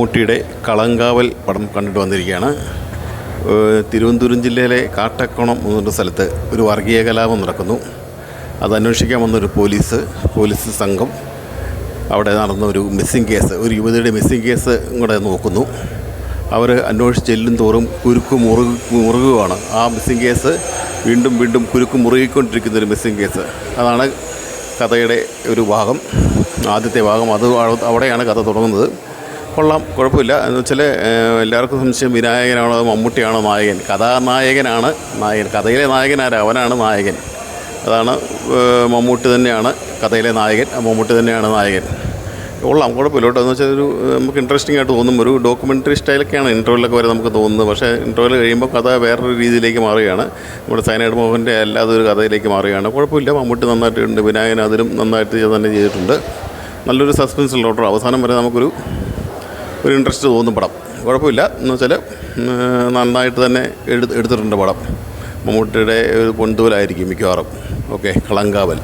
മമ്മൂട്ടിയുടെ കളങ്കാവൽ പടം കണ്ടിട്ട് വന്നിരിക്കുകയാണ്. തിരുവനന്തപുരം ജില്ലയിലെ കാട്ടക്കോണം എന്നൊരു സ്ഥലത്ത് ഒരു വർഗീയ കലാപം നടക്കുന്നു. അത് അന്വേഷിക്കാൻ വന്നൊരു പോലീസ് സംഘം അവിടെ നടന്ന ഒരു മിസ്സിംഗ് കേസ്, ഒരു യുവതിയുടെ മിസ്സിംഗ് കേസ് കൂടെ നോക്കുന്നു. അവർ അന്വേഷിച്ച് ചെല്ലും തോറും കുരുക്ക് മുറുകുകയാണ്. ആ മിസ്സിംഗ് കേസ് വീണ്ടും കുരുക്ക് മുറുകിക്കൊണ്ടിരിക്കുന്നൊരു മിസ്സിംഗ് കേസ്. അതാണ് കഥയുടെ ഒരു ഭാഗം, ആദ്യത്തെ ഭാഗം. അവിടെയാണ് കഥ തുടങ്ങുന്നത്. കൊള്ളാം, കുഴപ്പമില്ല. എന്ന് വെച്ചാൽ എല്ലാവർക്കും സംശയം വിനായകനാണോ മമ്മൂട്ടിയാണോ നായകൻ. കഥാനായകനാണ് നായകൻ, കഥയിലെ നായകനാരാ, അവനാണ് നായകൻ. അതാണ് മമ്മൂട്ടി തന്നെയാണ് കഥയിലെ നായകൻ, മമ്മൂട്ടി തന്നെയാണ് നായകൻ. കൊള്ളാം, കുഴപ്പമില്ല കേട്ടോ. എന്ന് വെച്ചാൽ ഒരു നമുക്ക് ഇൻട്രസ്റ്റിംഗ് ആയിട്ട് തോന്നും. ഒരു ഡോക്യുമെൻ്ററി സ്റ്റൈലൊക്കെയാണ് ഇൻ്റർവെല്ലൊക്കെ വരെ നമുക്ക് തോന്നുന്നത്. പക്ഷേ ഇൻ്റർവെൽ കഴിയുമ്പോൾ കഥ വേറൊരു രീതിയിലേക്ക് മാറുകയാണ്. നമ്മുടെ സൈനൈഡ് മോഹൻ്റെ അല്ലാതെ ഒരു കഥയിലേക്ക് മാറുകയാണ്. കുഴപ്പമില്ല, മമ്മൂട്ടി നന്നായിട്ടുണ്ട്, വിനായകൻ അതിലും നന്നായിട്ട് തന്നെ ചെയ്തിട്ടുണ്ട്. നല്ലൊരു സസ്പെൻസ് ഉള്ള ഓർഡർ. അവസാനം വരെ നമുക്കൊരു ഇൻട്രസ്റ്റ് തോന്നും പടം. കുഴപ്പമില്ല. എന്ന് വെച്ചാൽ നന്നായിട്ട് തന്നെ എടുത്തിട്ടുണ്ട് പടം. മമ്മൂട്ടിയുടെ ഒരു പൊൻതൂലായിരിക്കും മിക്കവാറും. ഓക്കെ, കളങ്കാവൽ.